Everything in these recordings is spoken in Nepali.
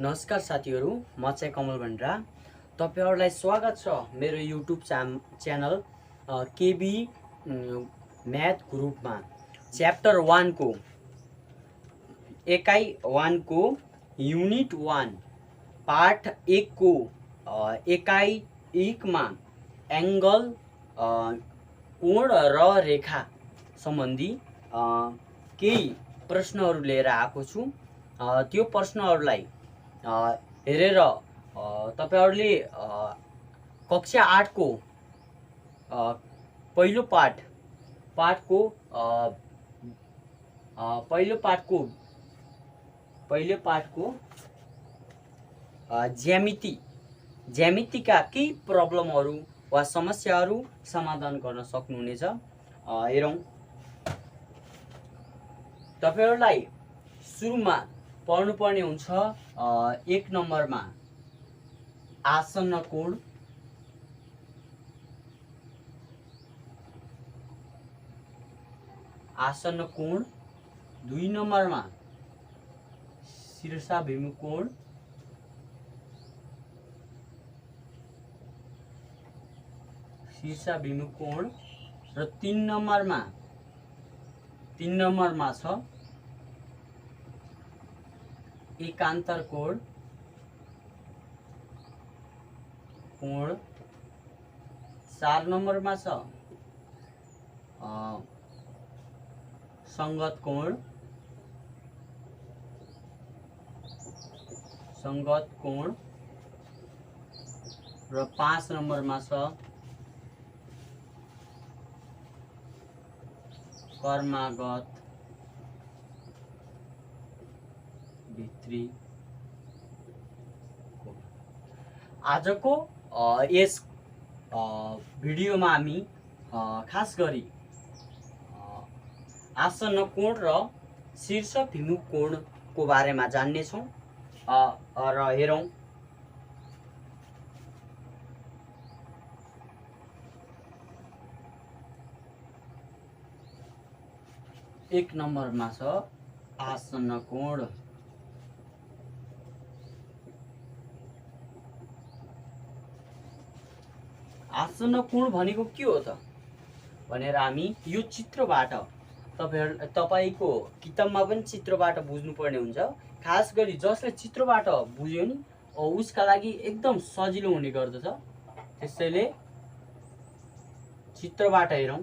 नमस्कार साथीहरु, म चाहिँ कमल भनेर तपाईहरुलाई स्वागत छ मेरो युट्युब च्यानल केबी म्याथ ग्रुपमा। च्याप्टर 1 को एकाइ 1 को युनिट 1 पाठ 1 को एकाइ 1 मा एंगल कोण र रेखा सम्बन्धी केही प्रश्नहरु लिएर आएको छु। त्यो प्रश्नहरुलाई हेरेर तपाईहरुले कक्षा 8 को पहिलो पाठको ज्यामितिका केही प्रब्लमहरु वा समस्याहरु समाधान गर्न सक्नुहुनेछ। हेरौं, तपाईहरुलाई सुरुमा पढ्नुपर्ने हुन्छ 1 नम्बरमा आसन्न कोण, आसन्न कोण। 2 नम्बरमा शीर्षाभिमुख कोण, शीर्षाभिमुख कोण र 3 नम्बरमा छ एकान्तर कोण। 4 नम्बरमा छ संगत कोण, र 5 नम्बरमा छ कर्मागत भित्री कोण। आजको यस भिडियोमा हामी खास गरी आसन्न कोण र शीर्षाभिमुख कोणको बारेमा जान्ने छौं। र हेरौं, एक नम्बरमा छ आसन्न कोण। आसन्न कोण भनेको के हो त भनेर हामी यो चित्रबाट तपाईको किताबमा पनि चित्रबाट बुझ्नुपर्ने हुन्छ। खास गरी जसले चित्रबाट बुझ्यो नि उसका लागि एकदम सजिलो हुने गर्दछ। त्यसैले चित्रबाट हेरौं।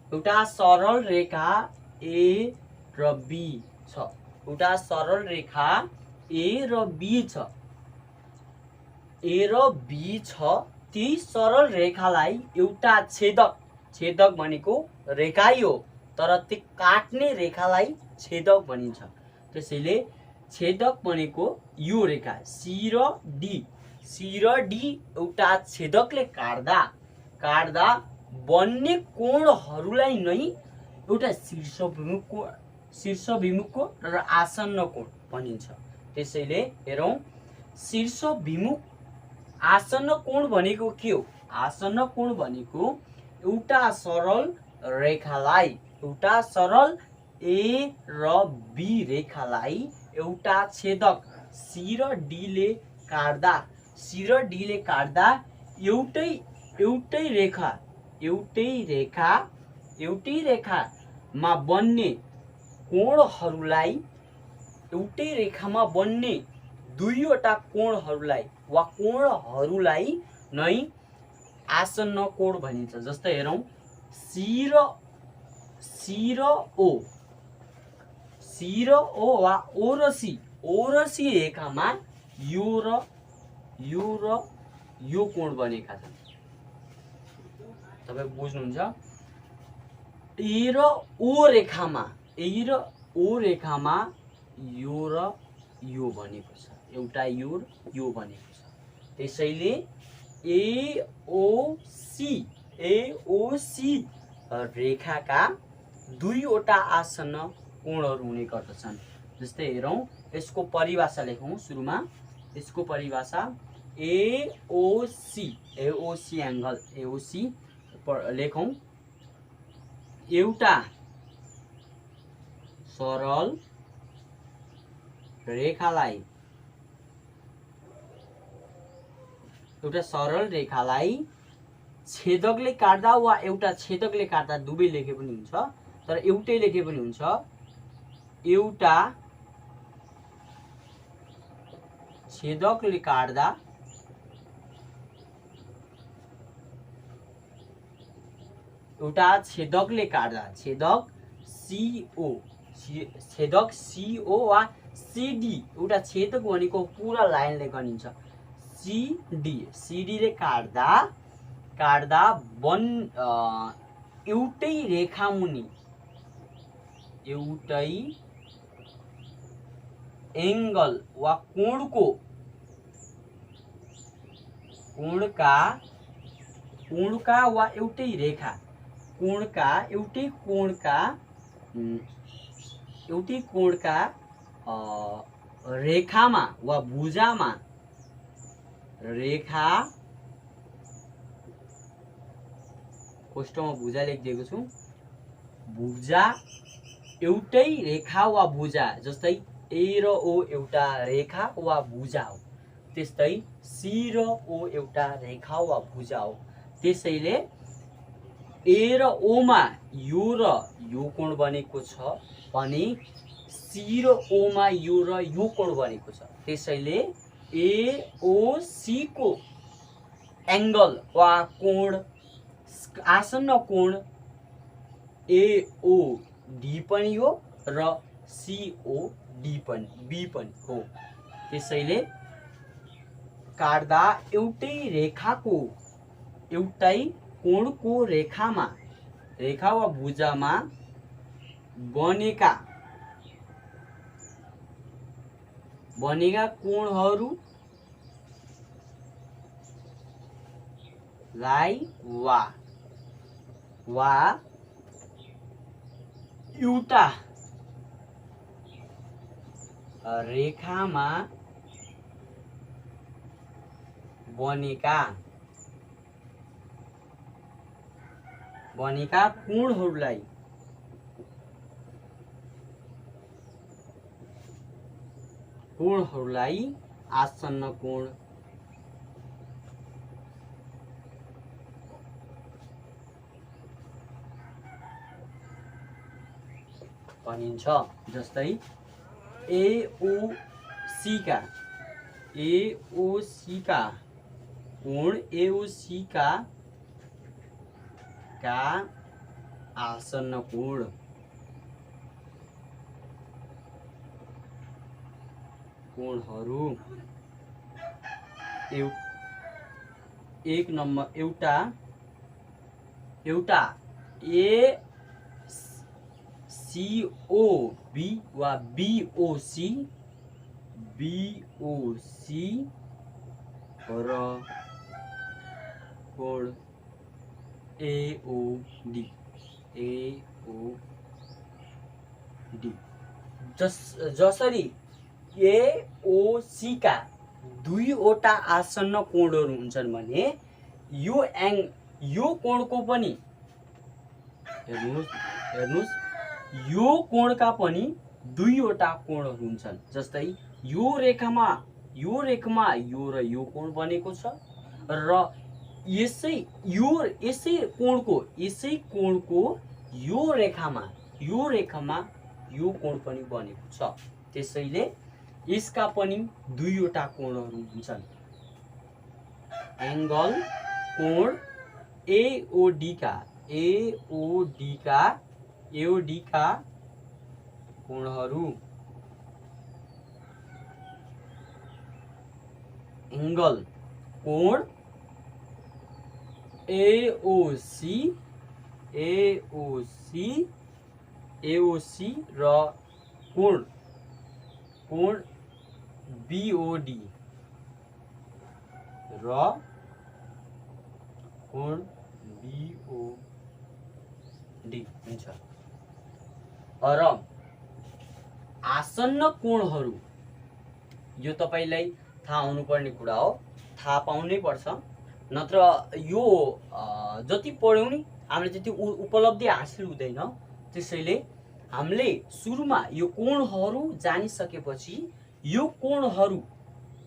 एउटा सरल रेखा ए र बी छ। एउटा सरल रेखा ए र बी छ। त्यही सरल रेखालाई एउटा छेदक भनेको रेखाई हो, तर त्यो काट्ने रेखालाई छेदक भनिन्छ। त्यसैले छेदक भनेको यो रेखा सी र डी एउटा छेदकले काट्दा बन्ने कोणहरूलाई नै एउटा शीर्षभिमुख कोण र आसन्न कोण भनिन्छ। त्यसैले हेरौं, शीर्षभिमुख आसन्न कोण भनेको के हो? आसन्न कोण भनेको एउटा सरल ए र बी रेखालाई एउटा छेदक सी र डी ले काट्दा एउटै रेखामा बन्ने कोणहरूलाई, एउटै रेखामा बन्ने दुईवटा कोणहरूलाई नै आसन्न कोण भनिन्छ। जस्तै हेरौं, सी र ओ वा ओ र सी रेखामा यो कोण बनेका छन्। तपाई बुझ्नुहुन्छ? ए र ओ रेखामा यो र यो बनेको छ, एउटा यो र यो बनेको छ। त्यसैले ए ओ सी रेखाका दुईवटा आसन्न कोणहरू हुने गर्दछन्। जस्तै हेरौँ, यसको परिभाषा लेखौँ। सुरुमा यसको परिभाषा एओसी एंगल एओसी लेखौँ। एउटा सरल रेखालाई छेदकले काट्दा वा एउटा छेदकले काट्दा दुवै लेखे पनि हुन्छ, तर एउटै लेखे पनि हुन्छ। एउटा छेदकले काट्दा छेदक सीओ वा सीडी, एउटा छेदक भनेको पुरा लाइनले गनिन्छ। सीडी ले काट्दा एउटै रेखा मुनि एउटै एंगल वा कोणका वा एउटै रेखा एउटै कोणका रेखामा वा भुजामा रेखा कोष्ठमा भुजा लेखिदिएको छु। भुजा एउटै रेखा वा भुजा, जस्तै ए र ओ एउटा रेखा वा भुजा हो, त्यस्तै सी र ओ एउटा रेखा वा भुजा हो। त्यसैले ए र ओ मा यो र यो कोण बनेको छ भने सी र ओ मा यो र यो कोण बनेको छ। त्यसैले एओसी को एंगल वा कोण आसन्न कोण एओडी पनि हो र सीओडी बी पनि हो। त्यसैले काट्दा एउटै कोणको रेखा वा भुजामा बनेका कोणहरूलाई वा एउटा रेखामा बनेका कोणहरूलाई आसन्न कोण भनिन्छ। जस्तै एओसी का कोण एओसी का आसन्न कोणहरू एक नम्बर एउटा सीओबी वा बीओसी र कोण एओडी जसरी एओसी का दुईवटा आसन्न कोणहरू हुन्छन् भने यो कोणको पनि हेर्नुस् यो कोणका पनि दुईवटा कोणहरू हुन्छन्। जस्तै यो रेखामा यो र यो कोण बनेको छ र यसै कोणको यो रेखामा यो कोण पनि बनेको छ। त्यसैले यसका पनि दुईवटा कोणहरू हुन्छन्। एंगल कोण एओडी का कोणहरू एंगल कोण एओसी र कोण बीओडी हुन्छ। र आसन्न कोणहरू, यो तपाईलाई थाहा हुनुपर्ने कुरा हो, थाहा पाउनै पर्छ, नत्र यो जति पढ्यौँ नि हामीले त्यति उपलब्धि हासिल हुँदैन। त्यसैले हामीले सुरुमा यो कोणहरू जानिसकेपछि यो कोणहरू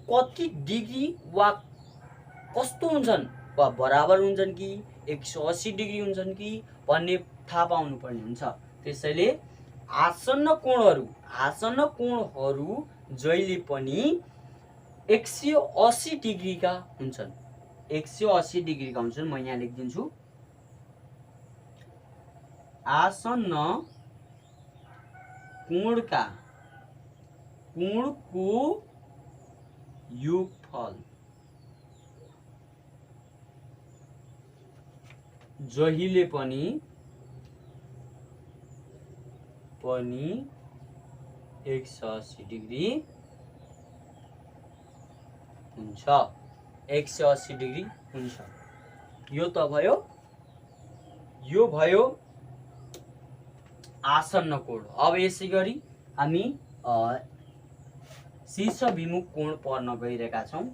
कति डिग्री वा कस्तो हुन्छन्, वा बराबर हुन्छन् कि 180 डिग्री हुन्छन् कि भन्ने थाहा पाउनु पर्ने हुन्छ। त्यसैले आसन्न कोणहरू जहिले पनि 180 डिग्रीका हुन्छन्। 180 डिग्रीका हुन्छन्। म यहाँ लेखिदिन्छु, आसन्न कोणको योगफल जहिले पनि 180 डिग्री हुन्छ। 180 डिग्री हुन्छ। यो त भयो, यो भयो आसन्न कोण। अब यसै गरी हामी शीर्षभिमुख कोण पढ्न गइरहेका छौँ।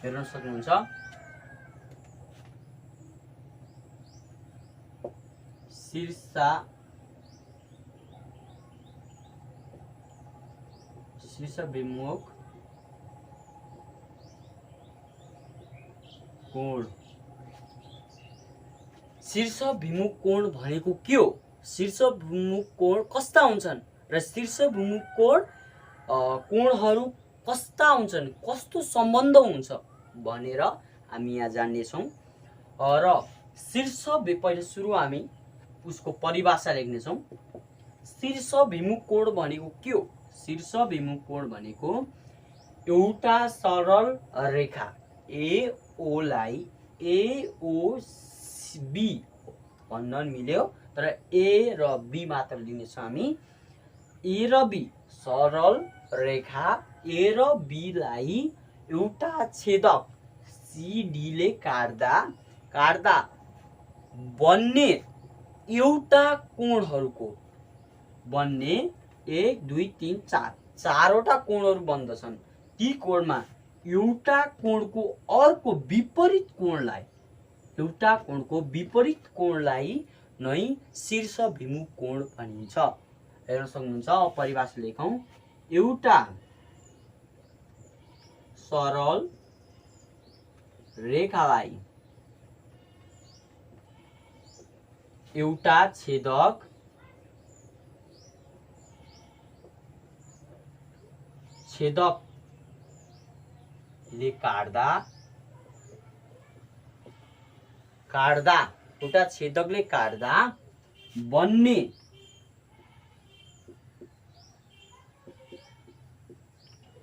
हेर्न सक्नुहुन्छ, शीर्षभिमुख कोण। शीर्षभिमुख कोण भनेको के हो, शीर्षभिमुख कोण कस्ता हुन्छन् र शीर्षभिमुख कोणहरू कस्ता हुन्छन्, कस्तो सम्बन्ध हुन्छ भनेर हामी यहाँ जान्नेछौँ। र पहिले सुरु हामी उसको परिभाषा लेख्नेछौँ। शीर्षभिमुख कोण भनेको के हो? शीर्षभिमुख कोण भनेको एउटा सरल रेखा AOलाई AOB भन्न मिल्यो, तर A र B मात्र लिनेछौँ हामी। A र B सरल रेखा A र B लाई एउटा छेदक CD ले काट्दा बन्ने एउटा कोणहरूको बन्ने 1 2 3 4 चारवटा कोणहरू बन्दछन्। ती कोणमा एउटा कोणको अर्को विपरीत कोणलाई नै शीर्षभिमुख कोण भनिन्छ। हेर्न सक्नुहुन्छ, परिभाषा लेखौँ। एउटा सरल रेखालाई एउटा छेदकले काट्दा बन्ने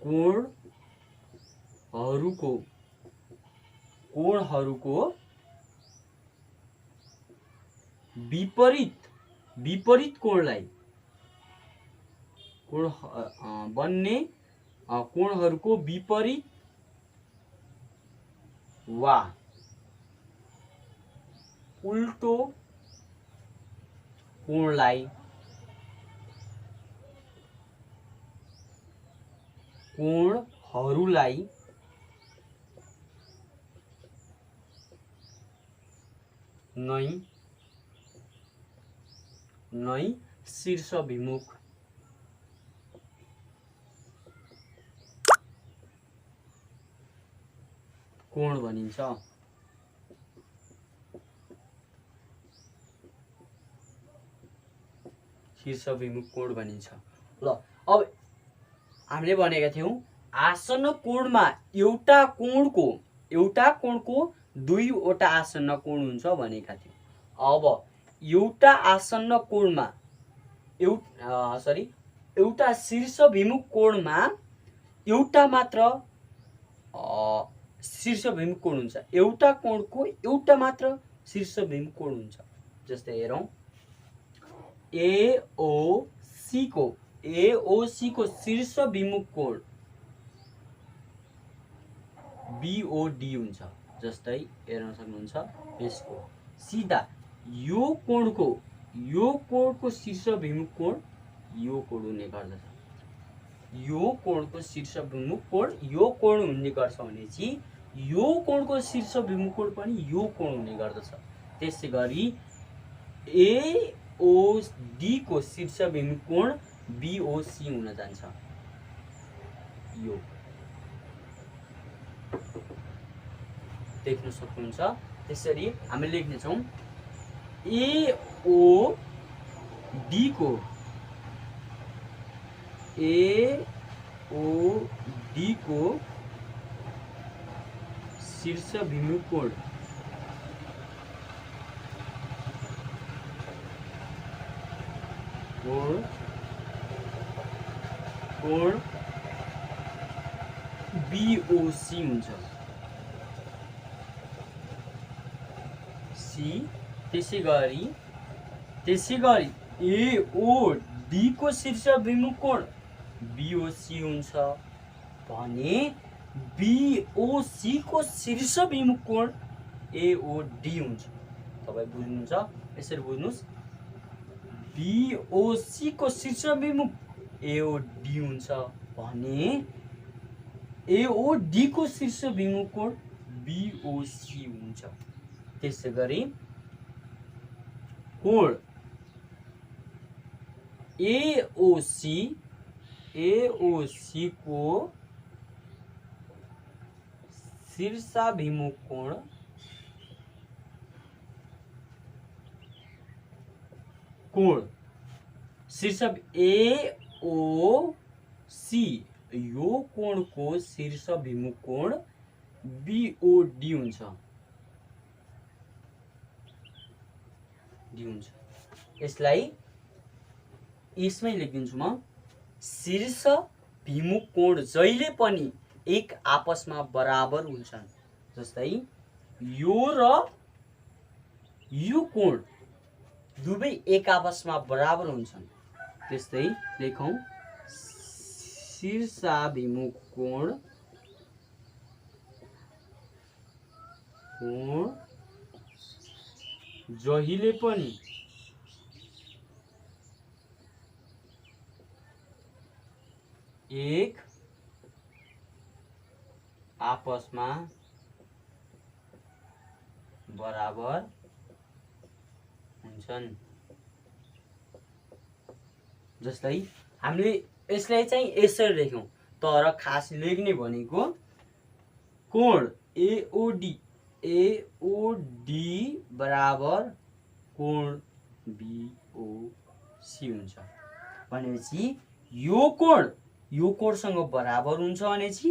कोणहरूको विपरीत कोणलाई बन्ने कोणहरूको विपरीत वा उल्टो कोणलाई नै शीर्षभिमुख कोण भनिन्छ। शीर्षभिमुख कोण भनिन्छ। ल, अब हामीले भनेका थियौं आसन्न कोणमा एउटा कोणको दुईवटा आसन्न कोण हुन्छ भनेका थियौं। अब एउटा आसन्न कोणमा एउटा शीर्षभिमुख कोणमा एउटा मात्र शीर्षभिमुख कोण हुन्छ। एउटा कोणको एउटा मात्र शीर्षभिमुख कोण हुन्छ। जस्तै हेरौं, AOC को एओसी को शीर्ष विमुख कोण बीओडी हुन्छ। जस्तै हेर्न सक्नुहुन्छ यसको सिधा यो कोणको शीर्ष विमुख कोण यो कोण हुने गर्दछ। यो कोणको शीर्ष विमुख कोण यो कोण हुने गर्छ भनेपछि यो कोणको शीर्ष विमुख कोण पनि यो कोण हुने गर्दछ। त्यसै गरी एओडी को शीर्ष विमुख कोण बीओसी हुन जान्छ। यो देख्न सक्नुहुन्छ। त्यसरी हामी लेख्ने छौं एओडी को शीर्ष विमुख कोण बीओसी हुन्छ। त्यसै गरी एओडी को शीर्ष विमुख कोण बीओसी हुन्छ भने बीओसी को शीर्ष विमुख कोण एओडी हुन्छ। तपाई बुझ्नुहुन्छ? यसरी बुझ्नुस् बीओसी को शीर्ष विमुख एओडी हुन्छ भने एओडी को शीर्ष विमुख कोण बीओसी हुन्छ। त्यसै गरी कोण एओसी को शीर्षाभिमुख कोण शीर्ष एओसी यो कोणको शीर्षाभिमुख कोण बीओडी हुन्छ। यसलाई यसमै लेखिदिन्छु म। शीर्ष भिमुख कोण जहिले पनि एक आपसमा बराबर हुन्छन्। जस्तै यो र यो कोण दुवै एक आपसमा बराबर हुन्छन्। त्यस्तै लेखौं शीर्षाभिमुख कोण जहिले पनि एक आपसमा बराबर हुन्छन्। जस्तै हामीले यसलाई चाहिँ यसरी लेख्यौं तर खास लेख्ने भनेको कोण एओडी बराबर कोण बीओसी हुन्छ भनेपछि यो कोणसँग बराबर हुन्छ भनेपछि